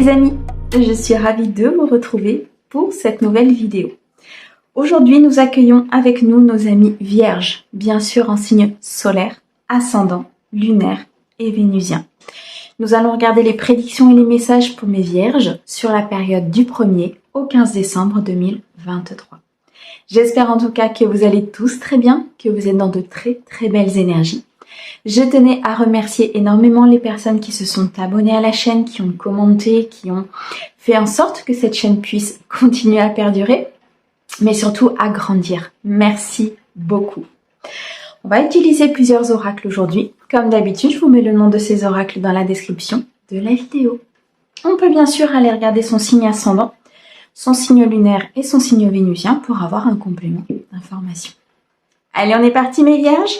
les amis, je suis ravie de vous retrouver pour cette nouvelle vidéo. Aujourd'hui, nous accueillons avec nous nos amis vierges, bien sûr en signe solaire, ascendant, lunaire et vénusien. Nous allons regarder les prédictions et les messages pour mes vierges sur la période du 1er au 15 décembre 2023. J'espère en tout cas que vous allez tous très bien, que vous êtes dans de très belles énergies. Je tenais à remercier énormément les personnes qui se sont abonnées à la chaîne, qui ont commenté, qui ont fait en sorte que cette chaîne puisse continuer à perdurer, mais surtout à grandir. Merci beaucoup. On va utiliser plusieurs oracles aujourd'hui. Comme d'habitude, je vous mets le nom de ces oracles dans la description de la vidéo. On peut bien sûr aller regarder son signe ascendant, son signe lunaire et son signe vénusien pour avoir un complément d'information. Allez, on est parti mes vierges.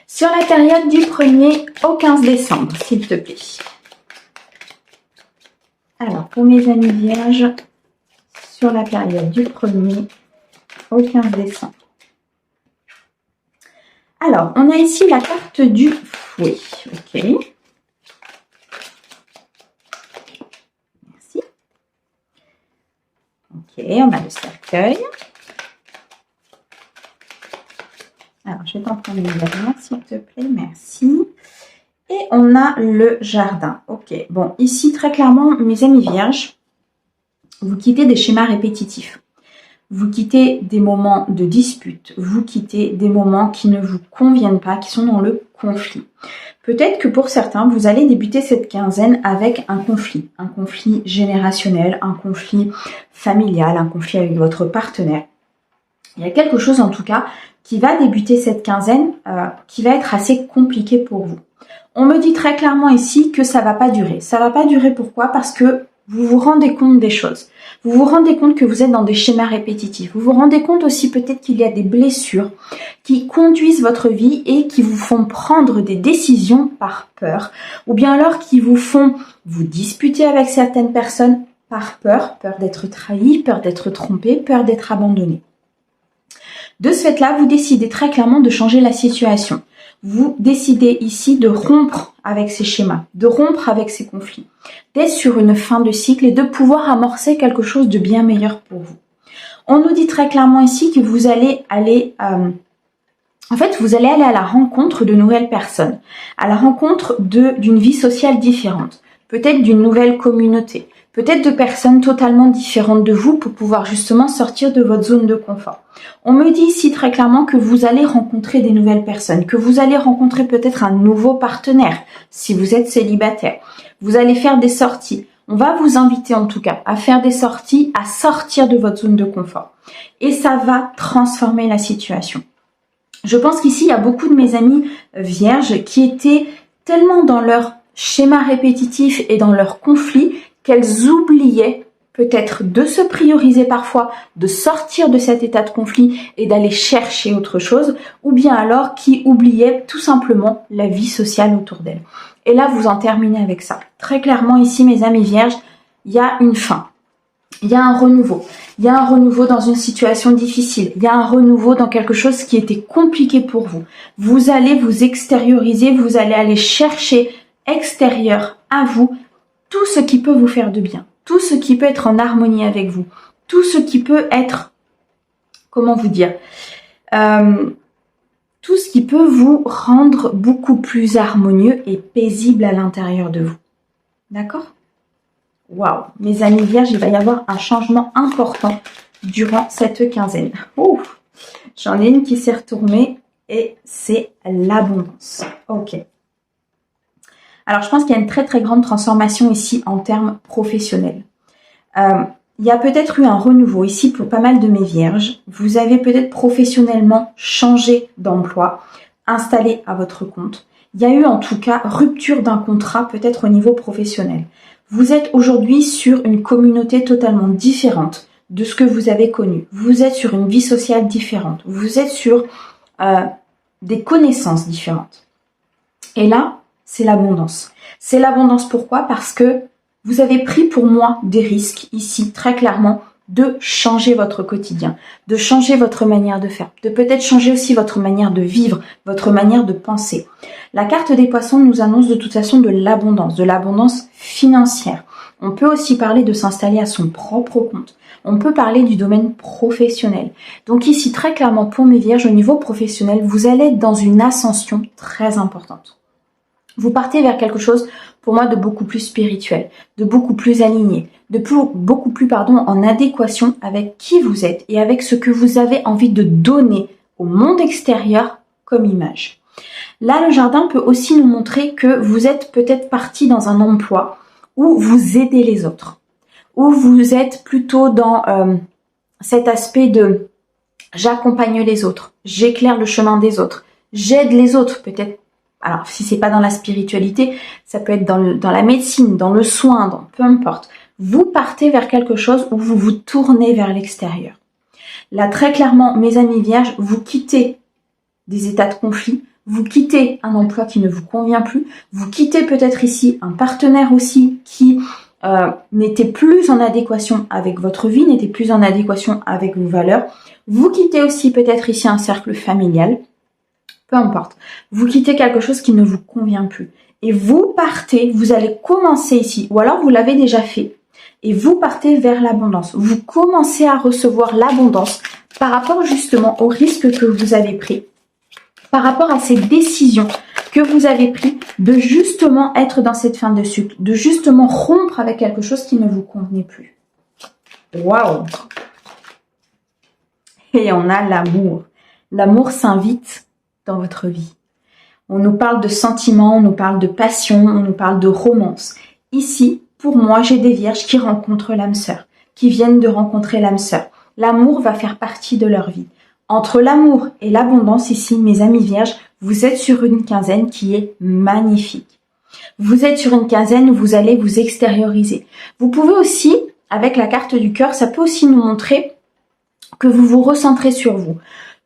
Sur la période du 1er au 15 décembre, s'il te plaît. Alors, pour mes amis vierges, sur la période du 1er au 15 décembre. Alors, on a ici la carte du fouet. Ok. Merci. Ok, on a le cercueil. Alors, je vais t'en prendre une dernière, s'il te plaît. Merci. Et on a le jardin. Ok. Bon, ici, très clairement, mes amis vierges, vous quittez des schémas répétitifs. Vous quittez des moments de dispute. Vous quittez des moments qui ne vous conviennent pas, qui sont dans le conflit. Peut-être que pour certains, vous allez débuter cette quinzaine avec un conflit générationnel, un conflit familial, un conflit avec votre partenaire. Il y a quelque chose en tout cas qui va débuter cette quinzaine, qui va être assez compliqué pour vous. On me dit très clairement ici que ça va pas durer. Ça va pas durer pourquoi? Parce que vous vous rendez compte des choses. Vous vous rendez compte que vous êtes dans des schémas répétitifs. Vous vous rendez compte aussi peut-être qu'il y a des blessures qui conduisent votre vie et qui vous font prendre des décisions par peur. Ou bien alors qui vous font vous disputer avec certaines personnes par peur. Peur d'être trahi, peur d'être trompé, peur d'être abandonné. De ce fait-là, vous décidez très clairement de changer la situation. Vous décidez ici de rompre avec ces schémas, de rompre avec ces conflits, d'être sur une fin de cycle et de pouvoir amorcer quelque chose de bien meilleur pour vous. On nous dit très clairement ici que vous allez aller, vous allez aller à la rencontre de nouvelles personnes, à la rencontre d'une vie sociale différente, peut-être d'une nouvelle communauté, peut-être de personnes totalement différentes de vous pour pouvoir justement sortir de votre zone de confort. On me dit ici très clairement que vous allez rencontrer des nouvelles personnes, que vous allez rencontrer peut-être un nouveau partenaire si vous êtes célibataire. Vous allez faire des sorties. On va vous inviter en tout cas à faire des sorties, à sortir de votre zone de confort. Et ça va transformer la situation. Je pense qu'ici, il y a beaucoup de mes amis vierges qui étaient tellement dans leur schéma répétitif et dans leur conflit qu'elles oubliaient peut-être de se prioriser parfois, de sortir de cet état de conflit et d'aller chercher autre chose, ou bien alors qui oubliaient tout simplement la vie sociale autour d'elles. Et là, vous en terminez avec ça. Très clairement ici, mes amis vierges, il y a une fin. Il y a un renouveau. Il y a un renouveau dans une situation difficile. Il y a un renouveau dans quelque chose qui était compliqué pour vous. Vous allez vous extérioriser, vous allez aller chercher extérieur à vous tout ce qui peut vous faire de bien, tout ce qui peut être en harmonie avec vous, tout ce qui peut être, comment vous dire, tout ce qui peut vous rendre beaucoup plus harmonieux et paisible à l'intérieur de vous. D'accord? Waouh, mes amis vierges, il va y avoir un changement important durant cette quinzaine. Ouf, j'en ai une qui s'est retournée et c'est l'abondance. Ok. Alors, je pense qu'il y a une très grande transformation ici en termes professionnels. Il y a peut-être eu un renouveau ici pour pas mal de mes vierges. Vous avez peut-être professionnellement changé d'emploi, installé à votre compte. Il y a eu en tout cas rupture d'un contrat peut-être au niveau professionnel. Vous êtes aujourd'hui sur une communauté totalement différente de ce que vous avez connu. Vous êtes sur une vie sociale différente. Vous êtes sur des connaissances différentes. Et là, c'est l'abondance. C'est l'abondance pourquoi? Parce que vous avez pris pour moi des risques ici, très clairement, de changer votre quotidien, de changer votre manière de faire, de peut-être changer aussi votre manière de vivre, votre manière de penser. La carte des poissons nous annonce de toute façon de l'abondance financière. On peut aussi parler de s'installer à son propre compte. On peut parler du domaine professionnel. Donc ici, très clairement, pour mes vierges, au niveau professionnel, vous allez être dans une ascension très importante. Vous partez vers quelque chose, pour moi, de beaucoup plus spirituel, de beaucoup plus aligné, beaucoup plus en adéquation avec qui vous êtes et avec ce que vous avez envie de donner au monde extérieur comme image. Là, le jardin peut aussi nous montrer que vous êtes peut-être parti dans un emploi où vous aidez les autres, où vous êtes plutôt dans cet aspect de j'accompagne les autres, j'éclaire le chemin des autres, j'aide les autres, peut-être. Alors, si c'est pas dans la spiritualité, ça peut être dans la médecine, dans le soin, peu importe. Vous partez vers quelque chose où vous vous tournez vers l'extérieur. Là, très clairement, mes amis vierges, vous quittez des états de conflit, vous quittez un emploi qui ne vous convient plus, vous quittez peut-être ici un partenaire aussi qui n'était plus en adéquation avec votre vie, n'était plus en adéquation avec vos valeurs. Vous quittez aussi peut-être ici un cercle familial. Peu importe, vous quittez quelque chose qui ne vous convient plus. Et vous partez, vous allez commencer ici, ou alors vous l'avez déjà fait, et vous partez vers l'abondance. Vous commencez à recevoir l'abondance par rapport justement aux risques que vous avez pris, par rapport à ces décisions que vous avez prises de justement être dans cette fin de cycle, de justement rompre avec quelque chose qui ne vous convenait plus. Waouh! Et on a l'amour. L'amour s'invite dans votre vie. On nous parle de sentiments, on nous parle de passion, on nous parle de romance. Ici, pour moi, j'ai des vierges qui rencontrent l'âme sœur, qui viennent de rencontrer l'âme sœur. L'amour va faire partie de leur vie. Entre l'amour et l'abondance, ici, mes amis vierges, vous êtes sur une quinzaine qui est magnifique. Vous êtes sur une quinzaine où vous allez vous extérioriser. Vous pouvez aussi, avec la carte du cœur, ça peut aussi nous montrer que vous vous recentrez sur vous,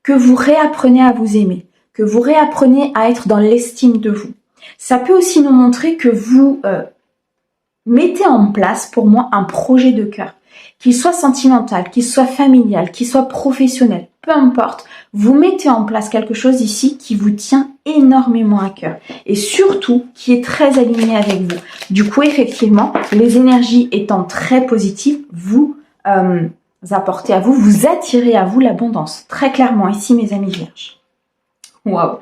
que vous réapprenez à vous aimer, que vous réapprenez à être dans l'estime de vous. Ça peut aussi nous montrer que vous mettez en place, pour moi, un projet de cœur, qu'il soit sentimental, qu'il soit familial, qu'il soit professionnel, peu importe, vous mettez en place quelque chose ici qui vous tient énormément à cœur et surtout qui est très aligné avec vous. Du coup, effectivement, les énergies étant très positives, vous apportez à vous, vous attirez à vous l'abondance. Très clairement, ici, mes amis vierges. Waouh,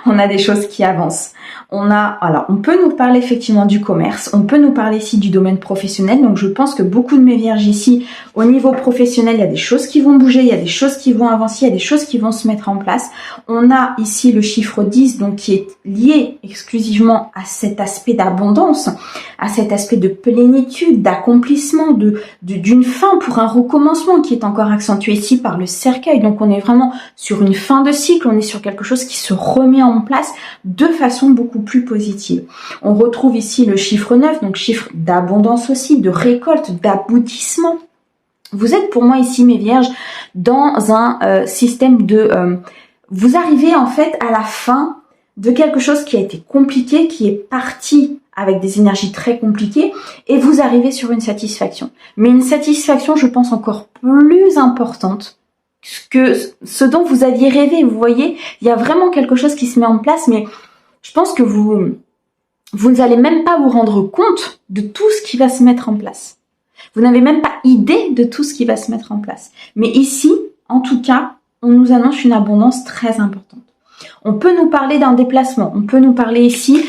on a des choses qui avancent. On peut nous parler effectivement du commerce, on peut nous parler ici du domaine professionnel. Donc je pense que beaucoup de mes vierges ici, au niveau professionnel, il y a des choses qui vont bouger, il y a des choses qui vont avancer, il y a des choses qui vont se mettre en place. On a ici le chiffre 10, donc qui est lié exclusivement à cet aspect d'abondance, à cet aspect de plénitude, d'accomplissement, d'une fin pour un recommencement qui est encore accentué ici par le cercueil. Donc on est vraiment sur une fin de cycle, on est sur quelque chose qui se remet en place de façon beaucoup plus positive. On retrouve ici le chiffre 9, donc chiffre d'abondance aussi, de récolte, d'aboutissement. Vous êtes pour moi ici, mes vierges, dans un système de... vous arrivez en fait à la fin de quelque chose qui a été compliqué, qui est parti avec des énergies très compliquées, et vous arrivez sur une satisfaction. Mais une satisfaction, je pense, encore plus importante que ce dont vous aviez rêvé. Vous voyez, il y a vraiment quelque chose qui se met en place, mais je pense que vous n'allez même pas vous rendre compte de tout ce qui va se mettre en place. Vous n'avez même pas idée de tout ce qui va se mettre en place. Mais ici, en tout cas, on nous annonce une abondance très importante. On peut nous parler d'un déplacement. On peut nous parler ici,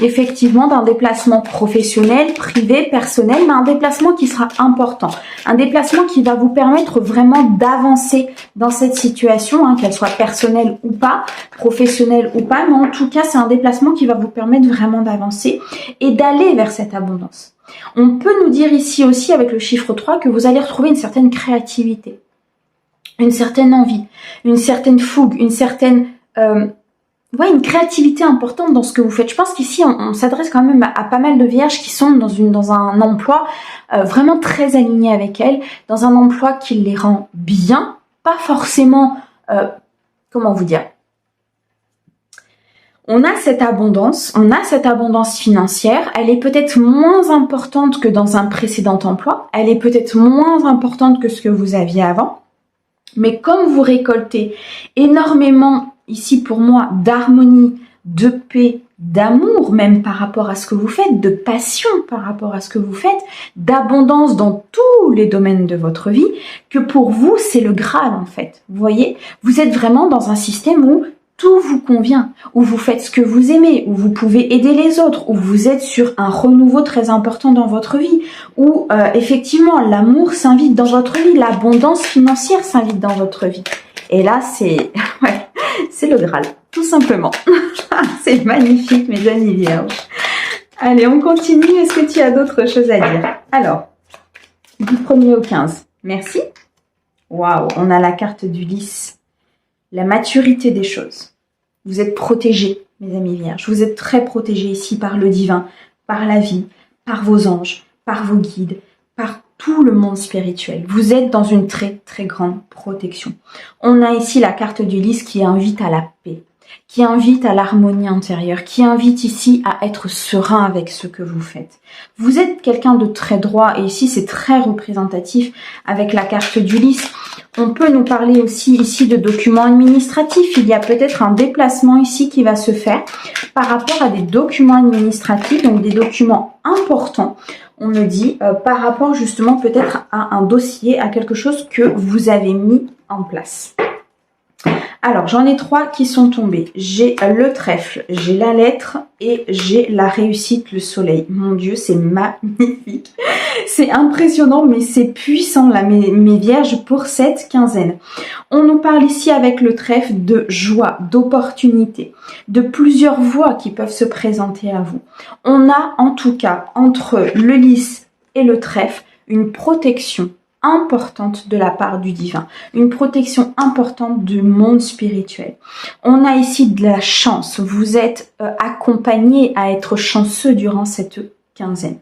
effectivement, d'un déplacement professionnel, privé, personnel, mais un déplacement qui sera important. Un déplacement qui va vous permettre vraiment d'avancer dans cette situation, qu'elle soit personnelle ou pas, professionnelle ou pas, mais en tout cas, c'est un déplacement qui va vous permettre vraiment d'avancer et d'aller vers cette abondance. On peut nous dire ici aussi, avec le chiffre 3, que vous allez retrouver une certaine créativité, une certaine envie, une certaine fougue, une certaine... une créativité importante dans ce que vous faites. Je pense qu'ici, on s'adresse quand même à pas mal de vierges qui sont dans un emploi vraiment très aligné avec elles, dans un emploi qui les rend bien, pas forcément, comment vous dire, on a cette abondance financière, elle est peut-être moins importante que dans un précédent emploi, elle est peut-être moins importante que ce que vous aviez avant, mais comme vous récoltez énormément ici pour moi d'harmonie, de paix, d'amour même par rapport à ce que vous faites, de passion par rapport à ce que vous faites, d'abondance dans tous les domaines de votre vie, que pour vous, c'est le Graal en fait. Vous voyez, vous êtes vraiment dans un système où tout vous convient, où vous faites ce que vous aimez, où vous pouvez aider les autres, où vous êtes sur un renouveau très important dans votre vie, où effectivement l'amour s'invite dans votre vie, l'abondance financière s'invite dans votre vie. Et là, c'est ouais, c'est le Graal, tout simplement. C'est magnifique, mes amis vierges. Allez, on continue. Est-ce que tu as d'autres choses à dire? Alors, du 1er au 15. Merci. Waouh, on a la carte du lys. La maturité des choses. Vous êtes protégés, mes amis vierges. Vous êtes très protégés ici par le divin, par la vie, par vos anges, par vos guides, par tout le monde spirituel. Vous êtes dans une très très grande protection. On a ici la carte du lys qui invite à la paix, qui invite à l'harmonie intérieure, qui invite ici à être serein avec ce que vous faites. Vous êtes quelqu'un de très droit et ici c'est très représentatif avec la carte du lys. On peut nous parler aussi ici de documents administratifs. Il y a peut-être un déplacement ici qui va se faire par rapport à des documents administratifs, donc des documents importants. On me dit par rapport justement peut-être à un dossier, à quelque chose que vous avez mis en place. Alors, j'en ai 3 qui sont tombés. J'ai le trèfle, j'ai la lettre et j'ai la réussite, le soleil. Mon Dieu, c'est magnifique. C'est impressionnant, mais c'est puissant, là, mes vierges, pour cette quinzaine. On nous parle ici avec le trèfle de joie, d'opportunité, de plusieurs voies qui peuvent se présenter à vous. On a, en tout cas, entre le lys et le trèfle, une protection importante de la part du divin, une protection importante du monde spirituel. On a ici de la chance, vous êtes accompagné à être chanceux durant cette quinzaine.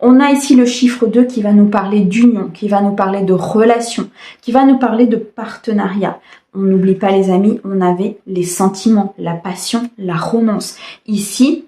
On a ici le chiffre 2 qui va nous parler d'union, qui va nous parler de relation, qui va nous parler de partenariat. On n'oublie pas les amis, on avait les sentiments, la passion, la romance. Ici,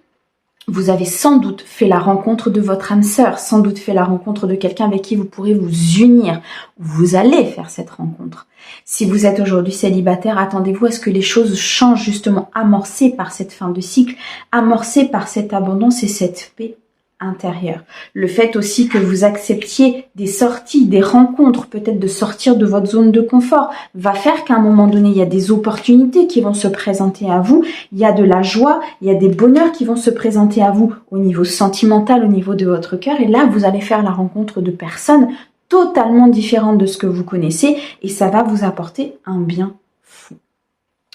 vous avez sans doute fait la rencontre de votre âme sœur, sans doute fait la rencontre de quelqu'un avec qui vous pourrez vous unir. Vous allez faire cette rencontre. Si vous êtes aujourd'hui célibataire, attendez-vous à ce que les choses changent justement, amorcées par cette fin de cycle, amorcées par cette abondance et cette paix intérieure. Le fait aussi que vous acceptiez des sorties, des rencontres, peut-être de sortir de votre zone de confort, va faire qu'à un moment donné, il y a des opportunités qui vont se présenter à vous, il y a de la joie, il y a des bonheurs qui vont se présenter à vous au niveau sentimental, au niveau de votre cœur, et là, vous allez faire la rencontre de personnes totalement différentes de ce que vous connaissez, et ça va vous apporter un bien fou.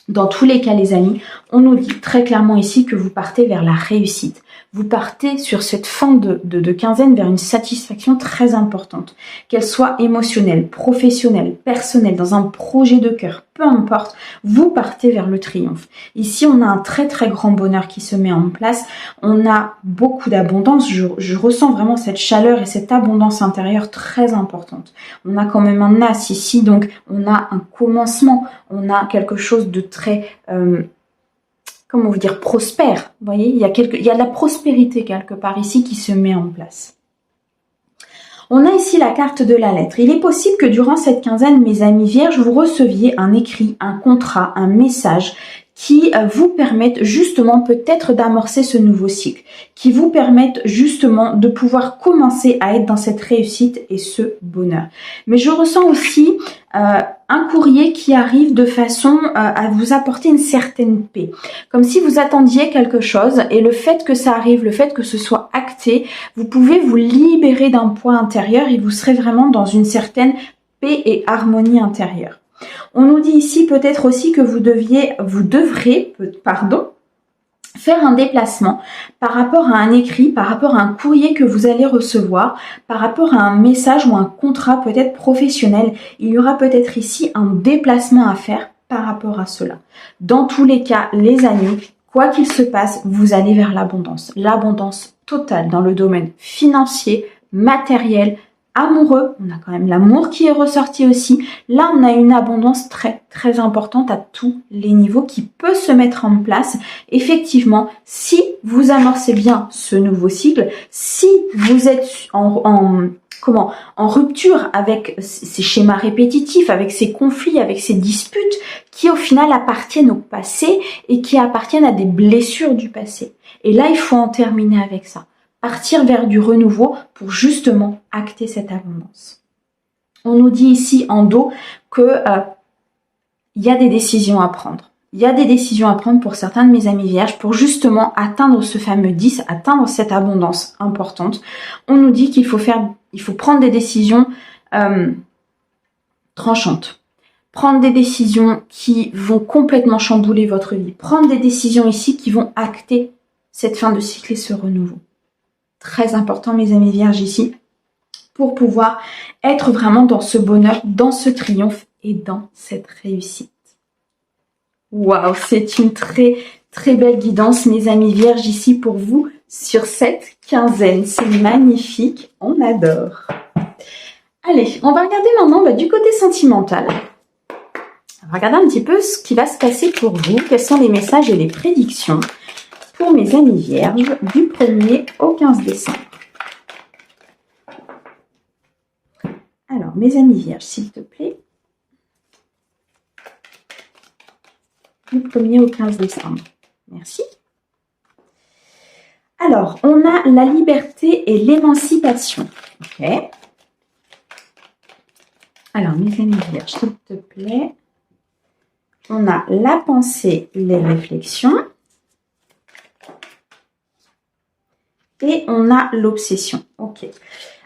Dans tous les cas, les amis, on nous dit très clairement ici que vous partez vers la réussite. Vous partez sur cette fin de quinzaine vers une satisfaction très importante, qu'elle soit émotionnelle, professionnelle, personnelle, dans un projet de cœur, peu importe, vous partez vers le triomphe. Ici, on a un très très grand bonheur qui se met en place, on a beaucoup d'abondance, je ressens vraiment cette chaleur et cette abondance intérieure très importante. On a quand même un as ici, donc on a un commencement, on a quelque chose de très... comment vous dire, prospère. Vous voyez, il y a de la prospérité quelque part ici qui se met en place. On a ici la carte de la lettre. Il est possible que durant cette quinzaine, mes amis vierges, vous receviez un écrit, un contrat, un message qui vous permettent justement peut-être d'amorcer ce nouveau cycle, qui vous permettent justement de pouvoir commencer à être dans cette réussite et ce bonheur. Mais je ressens aussi un courrier qui arrive de façon à vous apporter une certaine paix. Comme si vous attendiez quelque chose et le fait que ça arrive, le fait que ce soit acté, vous pouvez vous libérer d'un poids intérieur et vous serez vraiment dans une certaine paix et harmonie intérieure. On nous dit ici peut-être aussi que vous devrez, faire un déplacement par rapport à un écrit, par rapport à un courrier que vous allez recevoir, par rapport à un message ou un contrat peut-être professionnel. Il y aura peut-être ici un déplacement à faire par rapport à cela. Dans tous les cas, les amis, quoi qu'il se passe, vous allez vers l'abondance totale dans le domaine financier, matériel, amoureux, on a quand même l'amour qui est ressorti aussi. Là, on a une abondance très très importante à tous les niveaux qui peut se mettre en place. Effectivement, si vous amorcez bien ce nouveau cycle, si vous êtes en rupture avec ces schémas répétitifs, avec ces conflits, avec ces disputes qui au final appartiennent au passé et qui appartiennent à des blessures du passé. Et là, il faut en terminer avec ça. Partir vers du renouveau pour justement acter cette abondance. On nous dit ici en dos que y a des décisions à prendre. Il y a des décisions à prendre pour certains de mes amis vierges pour justement atteindre ce fameux 10, atteindre cette abondance importante. On nous dit qu'il faut prendre des décisions tranchantes. Prendre des décisions qui vont complètement chambouler votre vie. Prendre des décisions ici qui vont acter cette fin de cycle et ce renouveau. Très important mes amis vierges ici, pour pouvoir être vraiment dans ce bonheur, dans ce triomphe et dans cette réussite. Waouh, c'est une très très belle guidance mes amis vierges ici pour vous sur cette quinzaine. C'est magnifique, on adore. Allez, on va regarder maintenant du côté sentimental. On va regarder un petit peu ce qui va se passer pour vous, quels sont les messages et les prédictions pour mes amis vierges du 1er au 15 décembre. Alors, mes amis vierges, s'il te plaît, du 1er au 15 décembre. Merci. Alors, on a la liberté et l'émancipation. Ok. Alors, mes amis vierges, s'il te plaît, on a la pensée, les réflexions. Et on a l'obsession. Ok.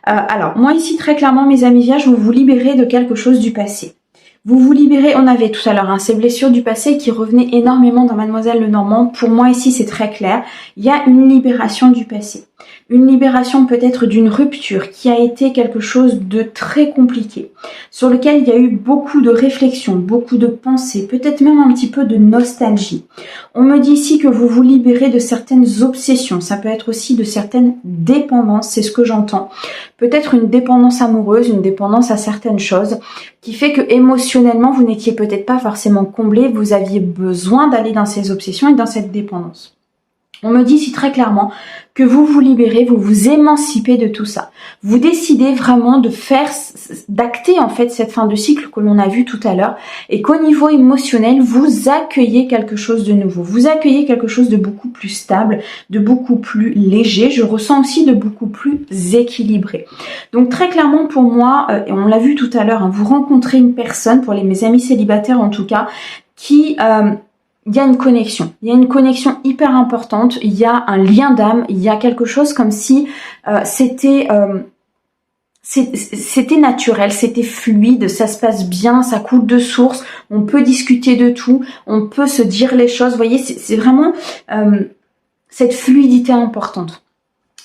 Alors, moi ici, très clairement, mes amis vierges, vous vous libérez de quelque chose du passé. Vous vous libérez, on avait tout à l'heure ces blessures du passé qui revenaient énormément dans Mademoiselle Lenormand. Pour moi ici, c'est très clair. Il y a une libération du passé. Une libération peut-être d'une rupture qui a été quelque chose de très compliqué, sur lequel il y a eu beaucoup de réflexions, beaucoup de pensées, peut-être même un petit peu de nostalgie. On me dit ici que vous vous libérez de certaines obsessions, ça peut être aussi de certaines dépendances, c'est ce que j'entends. Peut-être une dépendance amoureuse, une dépendance à certaines choses, qui fait que émotionnellement, vous n'étiez peut-être pas forcément comblé, vous aviez besoin d'aller dans ces obsessions et dans cette dépendance. On me dit ici très clairement que vous vous libérez, vous vous émancipez de tout ça. Vous décidez vraiment d'acter en fait cette fin de cycle que l'on a vu tout à l'heure et qu'au niveau émotionnel, vous accueillez quelque chose de nouveau. Vous accueillez quelque chose de beaucoup plus stable, de beaucoup plus léger. Je ressens aussi de beaucoup plus équilibré. Donc très clairement pour moi, et on l'a vu tout à l'heure, vous rencontrez une personne, pour mes amis célibataires en tout cas, qui... il y a une connexion. Il y a une connexion hyper importante. Il y a un lien d'âme. Il y a quelque chose comme si c'était naturel, c'était fluide, ça se passe bien, ça coule de source. On peut discuter de tout, on peut se dire les choses. Vous voyez, c'est vraiment cette fluidité importante.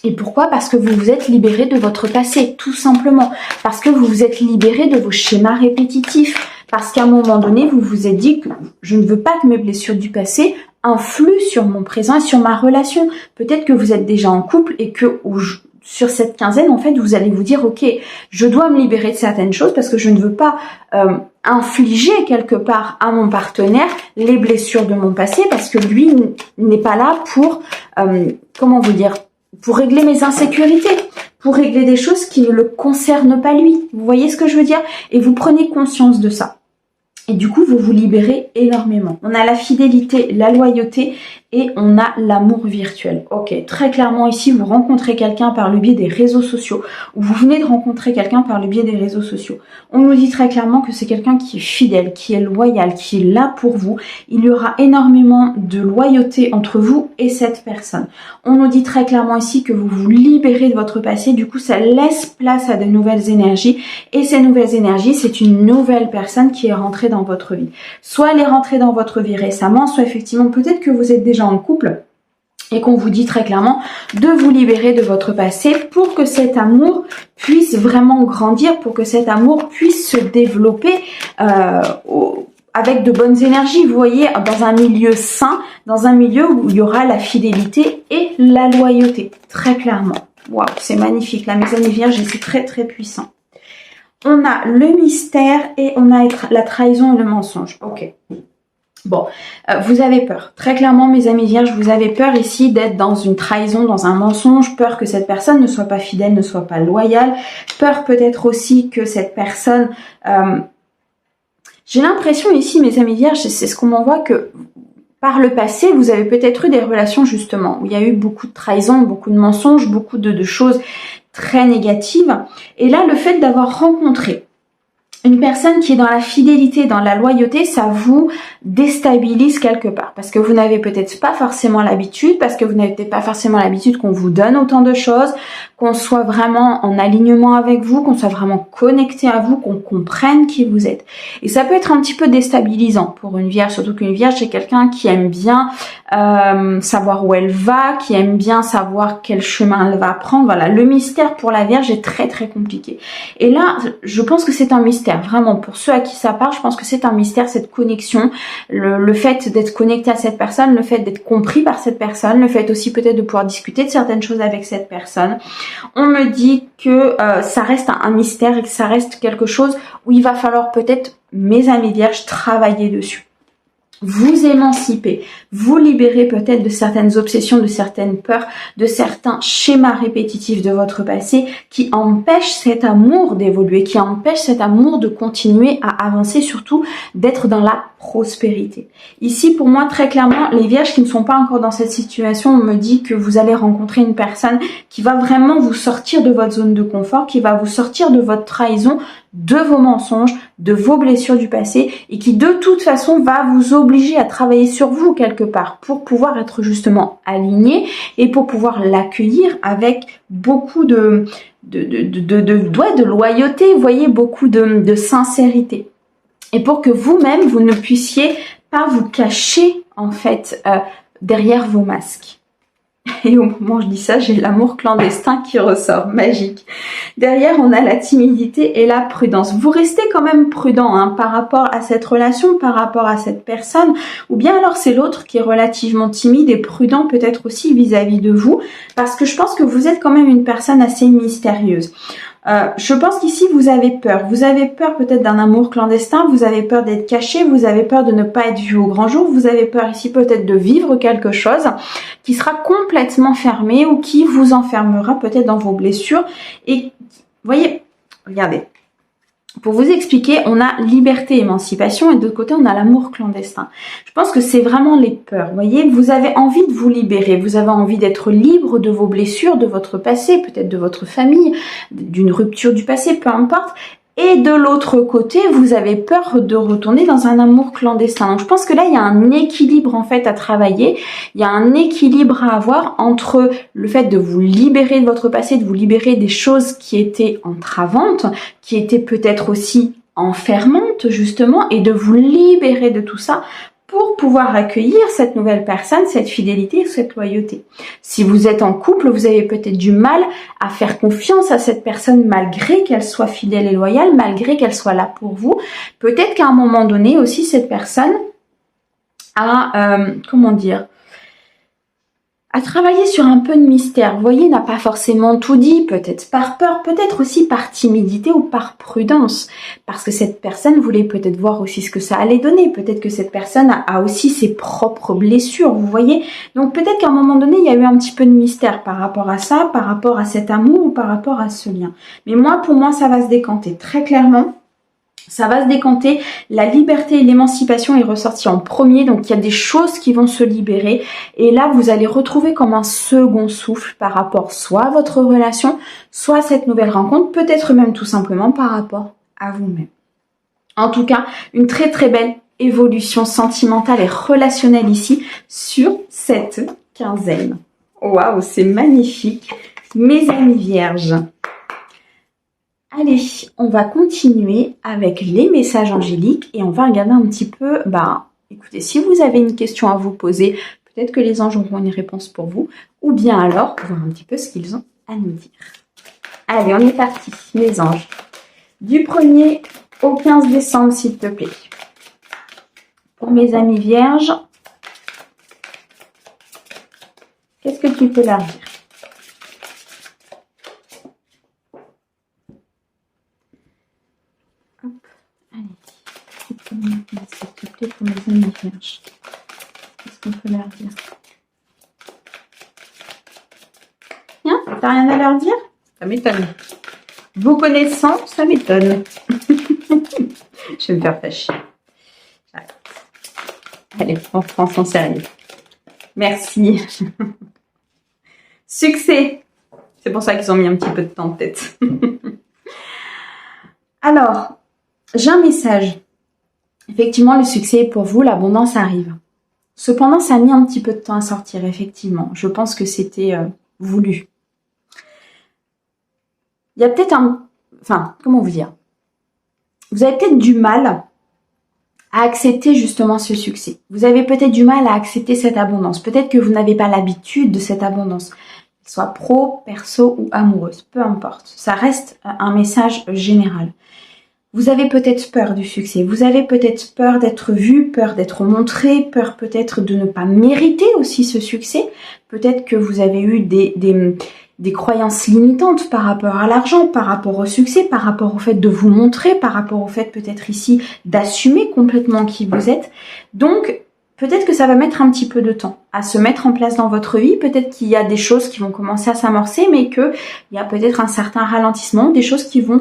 Et pourquoi? Parce que vous vous êtes libéré de votre passé, tout simplement. Parce que vous vous êtes libéré de vos schémas répétitifs. Parce qu'à un moment donné, vous vous êtes dit que je ne veux pas que mes blessures du passé influent sur mon présent et sur ma relation. Peut-être que vous êtes déjà en couple et que sur cette quinzaine, en fait, vous allez vous dire, ok, je dois me libérer de certaines choses parce que je ne veux pas infliger quelque part à mon partenaire les blessures de mon passé parce que lui n'est pas là pour, comment vous dire, pour régler mes insécurités, pour régler des choses qui ne le concernent pas lui. Vous voyez ce que je veux dire? Et vous prenez conscience de ça. Et du coup, vous vous libérez énormément. On a la fidélité, la loyauté et on a l'amour virtuel. Ok, très clairement ici, vous rencontrez quelqu'un par le biais des réseaux sociaux ou vous venez de rencontrer quelqu'un par le biais des réseaux sociaux. On nous dit très clairement que c'est quelqu'un qui est fidèle, qui est loyal, qui est là pour vous. Il y aura énormément de loyauté entre vous et cette personne. On nous dit très clairement ici que vous vous libérez de votre passé. Du coup, ça laisse place à de nouvelles énergies et ces nouvelles énergies, c'est une nouvelle personne qui est rentrée dans votre vie. Soit elle est rentrée dans votre vie récemment, soit effectivement peut-être que vous êtes déjà en couple et qu'on vous dit très clairement de vous libérer de votre passé pour que cet amour puisse vraiment grandir, pour que cet amour puisse se développer avec de bonnes énergies, vous voyez, dans un milieu sain, dans un milieu où il y aura la fidélité et la loyauté, très clairement. Waouh, c'est magnifique, là mes amis vierges, et c'est très très puissant. On a le mystère et on a la trahison et le mensonge. Ok. Bon, vous avez peur. Très clairement, mes amis vierges, vous avez peur ici d'être dans une trahison, dans un mensonge. Peur que cette personne ne soit pas fidèle, ne soit pas loyale. Peur peut-être aussi que cette personne... J'ai l'impression ici, mes amis vierges, c'est ce qu'on m'envoie, que par le passé, vous avez peut-être eu des relations justement où il y a eu beaucoup de trahison, beaucoup de mensonges, beaucoup de choses très négatives. Et là, le fait d'avoir rencontré une personne qui est dans la fidélité, dans la loyauté, ça vous déstabilise quelque part. Parce que vous n'avez peut-être pas forcément l'habitude, parce que vous n'avez peut-être pas forcément l'habitude qu'on vous donne autant de choses, qu'on soit vraiment en alignement avec vous, qu'on soit vraiment connecté à vous, qu'on comprenne qui vous êtes. Et ça peut être un petit peu déstabilisant pour une vierge, surtout qu'une vierge, c'est quelqu'un qui aime bien savoir où elle va, qui aime bien savoir quel chemin elle va prendre. Voilà, le mystère pour la vierge est très très compliqué. Et là, je pense que c'est un mystère. Vraiment, pour ceux à qui ça parle, je pense que c'est un mystère, cette connexion, le fait d'être connecté à cette personne, le fait d'être compris par cette personne, le fait aussi peut-être de pouvoir discuter de certaines choses avec cette personne. On me dit que ça reste un mystère et que ça reste quelque chose où il va falloir peut-être, mes amis vierges, travailler dessus. Vous émanciper, vous libérer peut-être de certaines obsessions, de certaines peurs, de certains schémas répétitifs de votre passé qui empêchent cet amour d'évoluer, qui empêchent cet amour de continuer à avancer, surtout d'être dans la prospérité. Ici, pour moi, très clairement, les vierges qui ne sont pas encore dans cette situation, on me dit que vous allez rencontrer une personne qui va vraiment vous sortir de votre zone de confort, qui va vous sortir de votre trahison, de vos mensonges, de vos blessures du passé et qui de toute façon va vous obliger à travailler sur vous quelque part pour pouvoir être justement aligné et pour pouvoir l'accueillir avec beaucoup de loyauté, vous voyez, beaucoup de sincérité. Et pour que vous-même, vous ne puissiez pas vous cacher en fait derrière vos masques. Et au moment où je dis ça, j'ai l'amour clandestin qui ressort, magique. Derrière, on a la timidité et la prudence. Vous restez quand même prudent par rapport à cette relation, par rapport à cette personne, ou bien alors c'est l'autre qui est relativement timide et prudent peut-être aussi vis-à-vis de vous, parce que je pense que vous êtes quand même une personne assez mystérieuse. Je pense qu'ici vous avez peur. Vous avez peur peut-être d'un amour clandestin, vous avez peur d'être caché, vous avez peur de ne pas être vu au grand jour, vous avez peur ici peut-être de vivre quelque chose qui sera complètement fermé ou qui vous enfermera peut-être dans vos blessures. Et voyez, regardez. Pour vous expliquer, on a liberté, émancipation et de l'autre côté, on a l'amour clandestin. Je pense que c'est vraiment les peurs. Vous voyez, vous avez envie de vous libérer, vous avez envie d'être libre de vos blessures, de votre passé, peut-être de votre famille, d'une rupture du passé, peu importe. Et de l'autre côté, vous avez peur de retourner dans un amour clandestin. Donc je pense que là, il y a un équilibre en fait à travailler. Il y a un équilibre à avoir entre le fait de vous libérer de votre passé, de vous libérer des choses qui étaient entravantes, qui étaient peut-être aussi enfermantes justement, et de vous libérer de tout ça pour pouvoir accueillir cette nouvelle personne, cette fidélité, cette loyauté. Si vous êtes en couple, vous avez peut-être du mal à faire confiance à cette personne malgré qu'elle soit fidèle et loyale, malgré qu'elle soit là pour vous. Peut-être qu'à un moment donné aussi, cette personne a, à travailler sur un peu de mystère. Vous voyez, n'a pas forcément tout dit, peut-être par peur, peut-être aussi par timidité ou par prudence. Parce que cette personne voulait peut-être voir aussi ce que ça allait donner. Peut-être que cette personne a aussi ses propres blessures, vous voyez. Donc peut-être qu'à un moment donné, il y a eu un petit peu de mystère par rapport à ça, par rapport à cet amour ou par rapport à ce lien. Mais pour moi, ça va se décanter très clairement. Ça va se décanter, la liberté et l'émancipation est ressortie en premier, donc il y a des choses qui vont se libérer et là vous allez retrouver comme un second souffle par rapport soit à votre relation, soit à cette nouvelle rencontre, peut-être même tout simplement par rapport à vous-même. En tout cas, une très très belle évolution sentimentale et relationnelle ici sur cette quinzaine. Waouh, c'est magnifique, mes amis vierges. Allez, on va continuer avec les messages angéliques et on va regarder un petit peu, écoutez, si vous avez une question à vous poser, peut-être que les anges auront une réponse pour vous, ou bien alors, voir un petit peu ce qu'ils ont à nous dire. Allez, on est parti, mes anges. Du 1er au 15 décembre, s'il te plaît. Pour mes amis vierges, qu'est-ce que tu peux leur dire ? S'il te plaît, pour mes amis vierges. Qu'est-ce qu'on peut leur dire? Rien? T'as rien à leur dire? Ça m'étonne. Vous connaissant, ça m'étonne. Je vais me faire fâcher. Allez, on prend son sérieux. Merci. Succès. C'est pour ça qu'ils ont mis un petit peu de temps peut-être. Alors, j'ai un message. Effectivement, le succès est pour vous, l'abondance arrive. Cependant, ça a mis un petit peu de temps à sortir, effectivement. Je pense que c'était voulu. Il y a peut-être un... Enfin, comment vous dire? Vous avez peut-être du mal à accepter justement ce succès. Vous avez peut-être du mal à accepter cette abondance. Peut-être que vous n'avez pas l'habitude de cette abondance. Soit pro, perso ou amoureuse, peu importe. Ça reste un message général. Vous avez peut-être peur du succès, vous avez peut-être peur d'être vu, peur d'être montré, peur peut-être de ne pas mériter aussi ce succès. Peut-être que vous avez eu des croyances limitantes par rapport à l'argent, par rapport au succès, par rapport au fait de vous montrer, par rapport au fait peut-être ici d'assumer complètement qui vous êtes. Donc, peut-être que ça va mettre un petit peu de temps à se mettre en place dans votre vie. Peut-être qu'il y a des choses qui vont commencer à s'amorcer, mais qu'il y a peut-être un certain ralentissement, des choses qui vont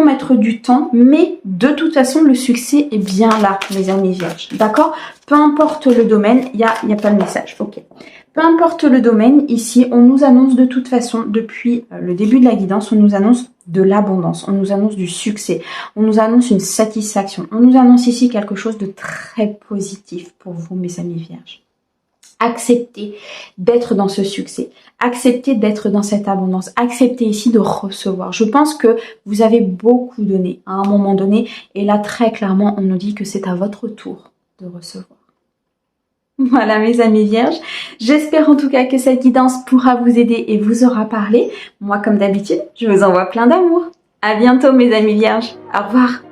mettre du temps. Mais de toute façon, le succès est bien là, mes amis vierges. D'accord? Peu importe le domaine, il y a pas de message. Ok. Peu importe le domaine, ici, on nous annonce de toute façon, depuis le début de la guidance, on nous annonce de l'abondance, on nous annonce du succès, on nous annonce une satisfaction, on nous annonce ici quelque chose de très positif pour vous, mes amis vierges. Acceptez d'être dans ce succès, acceptez d'être dans cette abondance, acceptez ici de recevoir. Je pense que vous avez beaucoup donné à un moment donné, et là, très clairement, on nous dit que c'est à votre tour de recevoir. Voilà mes amis vierges, j'espère en tout cas que cette guidance pourra vous aider et vous aura parlé. Moi comme d'habitude, je vous envoie plein d'amour. À bientôt mes amis vierges, au revoir.